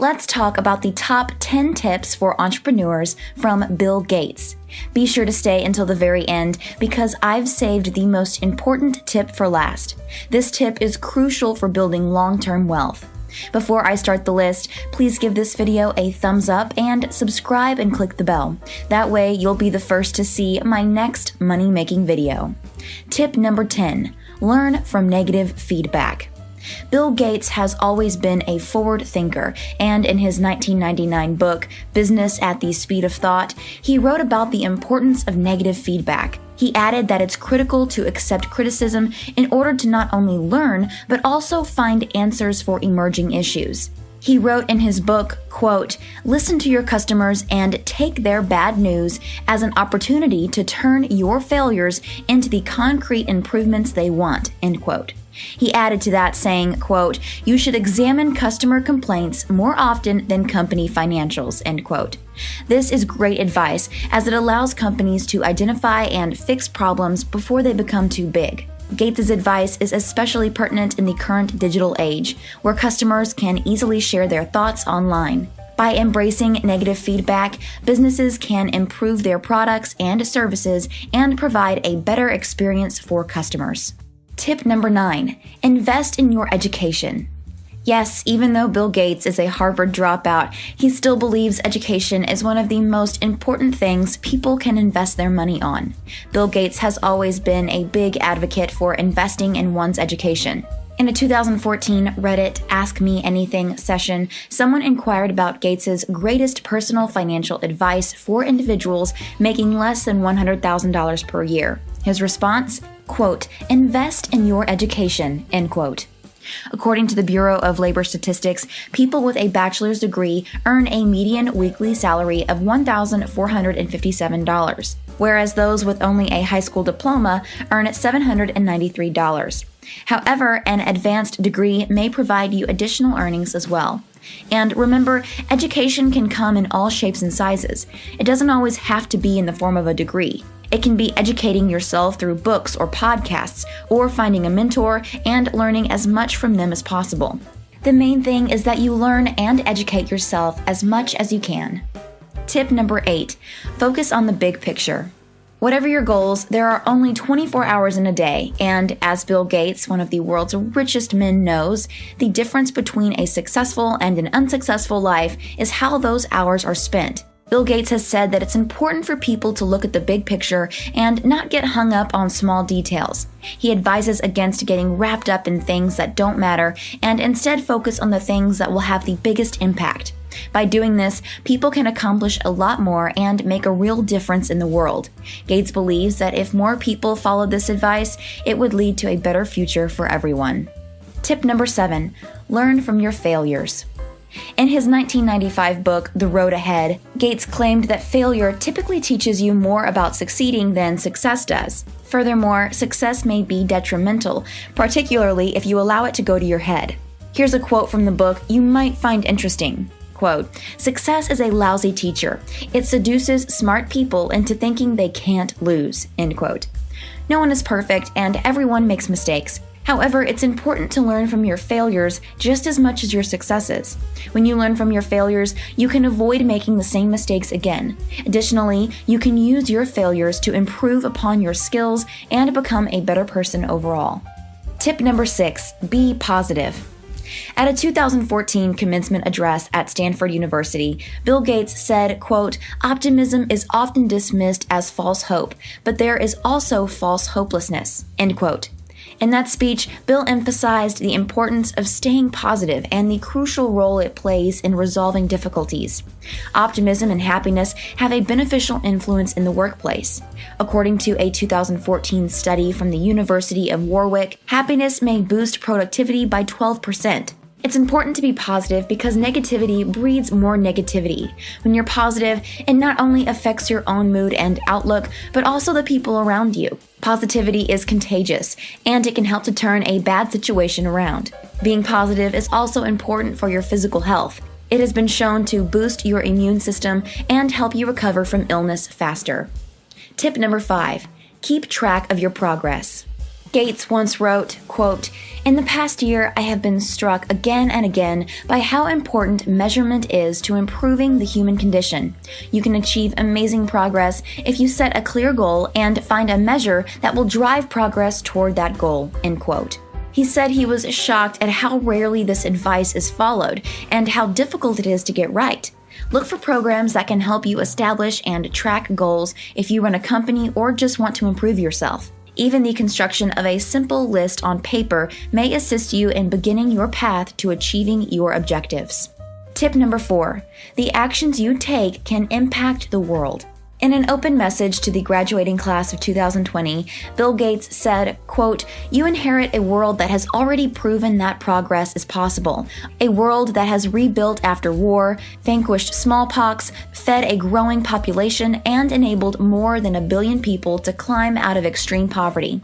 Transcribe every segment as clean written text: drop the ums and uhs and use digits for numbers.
Let's talk about the top 10 tips for entrepreneurs from Bill Gates. Be sure to stay until the very end because I've saved the most important tip for last. This tip is crucial for building long-term wealth. Before I start the list, please give this video a thumbs up and subscribe and click the bell. That way you'll be the first to see my next money-making video. Tip number 10, learn from negative feedback. Bill Gates has always been a forward thinker, and in his 1999 book, Business at the Speed of Thought, he wrote about the importance of negative feedback. He added that it's critical to accept criticism in order to not only learn, but also find answers for emerging issues. He wrote in his book, quote, "Listen to your customers and take their bad news as an opportunity to turn your failures into the concrete improvements they want," end quote. He added to that saying, quote, "You should examine customer complaints more often than company financials," end quote. This is great advice as it allows companies to identify and fix problems before they become too big. Gates' advice is especially pertinent in the current digital age, where customers can easily share their thoughts online. By embracing negative feedback, businesses can improve their products and services and provide a better experience for customers. Tip number 9, invest in your education. Yes, even though Bill Gates is a Harvard dropout, he still believes education is one of the most important things people can invest their money on. Bill Gates has always been a big advocate for investing in one's education. In a 2014 Reddit Ask Me Anything session, someone inquired about Gates' greatest personal financial advice for individuals making less than $100,000 per year. His response? Quote, "Invest in your education," end quote. According to the Bureau of Labor Statistics, people with a bachelor's degree earn a median weekly salary of $1,457, whereas those with only a high school diploma earn $793. However, an advanced degree may provide you additional earnings as well. And remember, education can come in all shapes and sizes. It doesn't always have to be in the form of a degree. It can be educating yourself through books or podcasts, or finding a mentor and learning as much from them as possible. The main thing is that you learn and educate yourself as much as you can. Tip number 8, focus on the big picture. Whatever your goals, there are only 24 hours in a day, and as Bill Gates, one of the world's richest men, knows, the difference between a successful and an unsuccessful life is how those hours are spent. Bill Gates has said that it's important for people to look at the big picture and not get hung up on small details. He advises against getting wrapped up in things that don't matter and instead focus on the things that will have the biggest impact. By doing this, people can accomplish a lot more and make a real difference in the world. Gates believes that if more people followed this advice, it would lead to a better future for everyone. Tip number 7, learn from your failures. In his 1995 book, The Road Ahead, Gates claimed that failure typically teaches you more about succeeding than success does. Furthermore, success may be detrimental, particularly if you allow it to go to your head. Here's a quote from the book you might find interesting. Quote, "Success is a lousy teacher. It seduces smart people into thinking they can't lose," end quote. No one is perfect and everyone makes mistakes. However, it's important to learn from your failures just as much as your successes. When you learn from your failures, you can avoid making the same mistakes again. Additionally, you can use your failures to improve upon your skills and become a better person overall. Tip number 6, be positive. At a 2014 commencement address at Stanford University, Bill Gates said, quote, "Optimism is often dismissed as false hope, but there is also false hopelessness," end quote. In that speech, Bill emphasized the importance of staying positive and the crucial role it plays in resolving difficulties. Optimism and happiness have a beneficial influence in the workplace. According to a 2014 study from the University of Warwick, happiness may boost productivity by 12%. It's important to be positive because negativity breeds more negativity. When you're positive, it not only affects your own mood and outlook, but also the people around you. Positivity is contagious, and it can help to turn a bad situation around. Being positive is also important for your physical health. It has been shown to boost your immune system and help you recover from illness faster. Tip number 5, keep track of your progress. Gates once wrote, quote, "In the past year, I have been struck again and again by how important measurement is to improving the human condition. You can achieve amazing progress if you set a clear goal and find a measure that will drive progress toward that goal," end quote. He said he was shocked at how rarely this advice is followed and how difficult it is to get right. Look for programs that can help you establish and track goals if you run a company or just want to improve yourself. Even the construction of a simple list on paper may assist you in beginning your path to achieving your objectives. Tip number 4, the actions you take can impact the world. In an open message to the graduating class of 2020, Bill Gates said, quote, "You inherit a world that has already proven that progress is possible, a world that has rebuilt after war, vanquished smallpox, fed a growing population, and enabled more than 1 billion people to climb out of extreme poverty.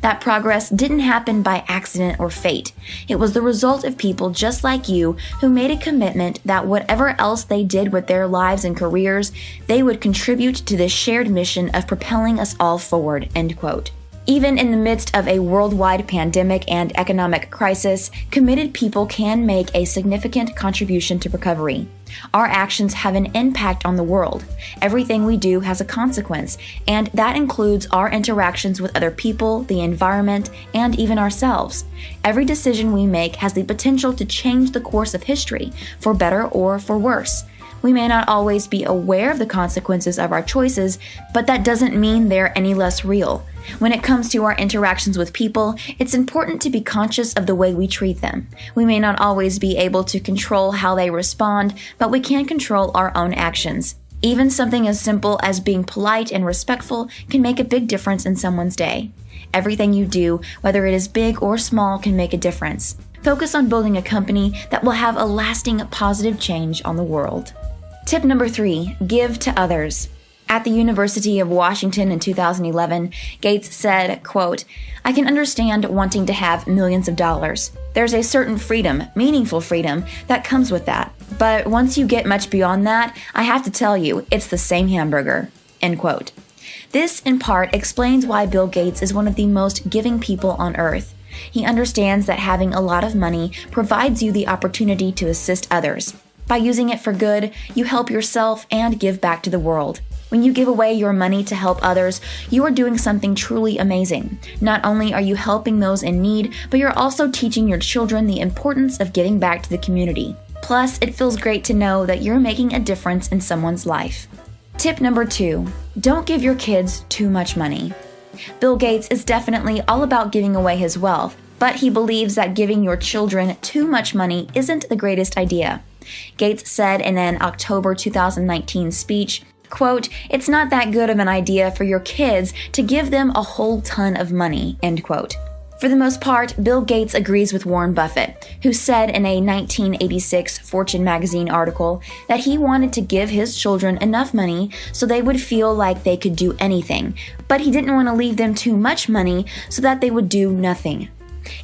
That progress didn't happen by accident or fate. It was the result of people just like you who made a commitment that whatever else they did with their lives and careers, they would contribute to this shared mission of propelling us all forward," end quote. Even in the midst of a worldwide pandemic and economic crisis, committed people can make a significant contribution to recovery. Our actions have an impact on the world. Everything we do has a consequence, and that includes our interactions with other people, the environment, and even ourselves. Every decision we make has the potential to change the course of history, for better or for worse. We may not always be aware of the consequences of our choices, but that doesn't mean they're any less real. When it comes to our interactions with people, it's important to be conscious of the way we treat them. We may not always be able to control how they respond, but we can control our own actions. Even something as simple as being polite and respectful can make a big difference in someone's day. Everything you do, whether it is big or small, can make a difference. Focus on building a company that will have a lasting positive change on the world. Tip number 3, give to others. At the University of Washington in 2011, Gates said, quote, "I can understand wanting to have millions of dollars. There's a certain freedom, meaningful freedom, that comes with that. But once you get much beyond that, I have to tell you, it's the same hamburger," end quote. This, in part, explains why Bill Gates is one of the most giving people on earth. He understands that having a lot of money provides you the opportunity to assist others. By using it for good, you help yourself and give back to the world. When you give away your money to help others, you are doing something truly amazing. Not only are you helping those in need, but you're also teaching your children the importance of giving back to the community. Plus, it feels great to know that you're making a difference in someone's life. Tip number 2, don't give your kids too much money. Bill Gates is definitely all about giving away his wealth, but he believes that giving your children too much money isn't the greatest idea. Gates said in an October 2019 speech, quote, "It's not that good of an idea for your kids to give them a whole ton of money," end quote. For the most part, Bill Gates agrees with Warren Buffett, who said in a 1986 Fortune magazine article that he wanted to give his children enough money so they would feel like they could do anything, but he didn't want to leave them too much money so that they would do nothing.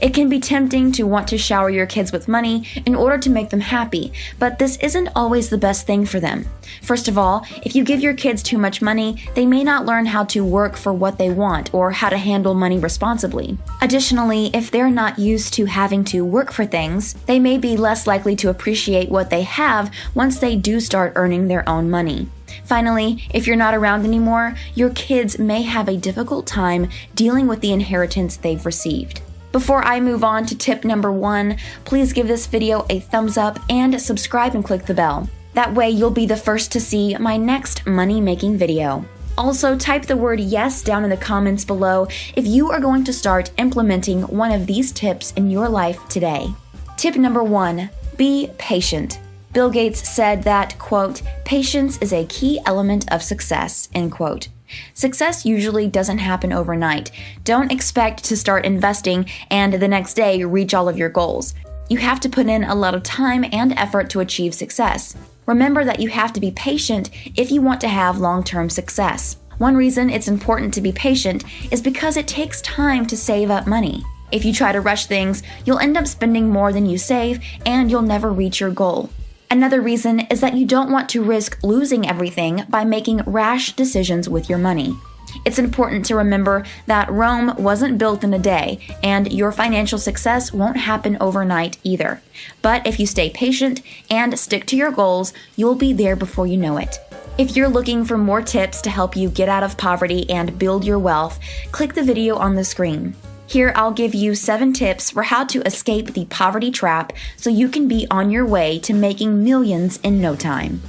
It can be tempting to want to shower your kids with money in order to make them happy, but this isn't always the best thing for them. First of all, if you give your kids too much money, they may not learn how to work for what they want or how to handle money responsibly. Additionally, if they're not used to having to work for things, they may be less likely to appreciate what they have once they do start earning their own money. Finally, if you're not around anymore, your kids may have a difficult time dealing with the inheritance they've received. Before I move on to tip number 1, please give this video a thumbs up and subscribe and click the bell. That way you'll be the first to see my next money-making video. Also, type the word yes down in the comments below if you are going to start implementing one of these tips in your life today. Tip number 1, be patient. Bill Gates said that, quote, "Patience is a key element of success," end quote. Success usually doesn't happen overnight. Don't expect to start investing and the next day reach all of your goals. You have to put in a lot of time and effort to achieve success. Remember that you have to be patient if you want to have long-term success. One reason it's important to be patient is because it takes time to save up money. If you try to rush things, you'll end up spending more than you save and you'll never reach your goal. Another reason is that you don't want to risk losing everything by making rash decisions with your money. It's important to remember that Rome wasn't built in a day, and your financial success won't happen overnight either. But if you stay patient and stick to your goals, you'll be there before you know it. If you're looking for more tips to help you get out of poverty and build your wealth, click the video on the screen. Here, I'll give you 7 tips for how to escape the poverty trap so you can be on your way to making millions in no time.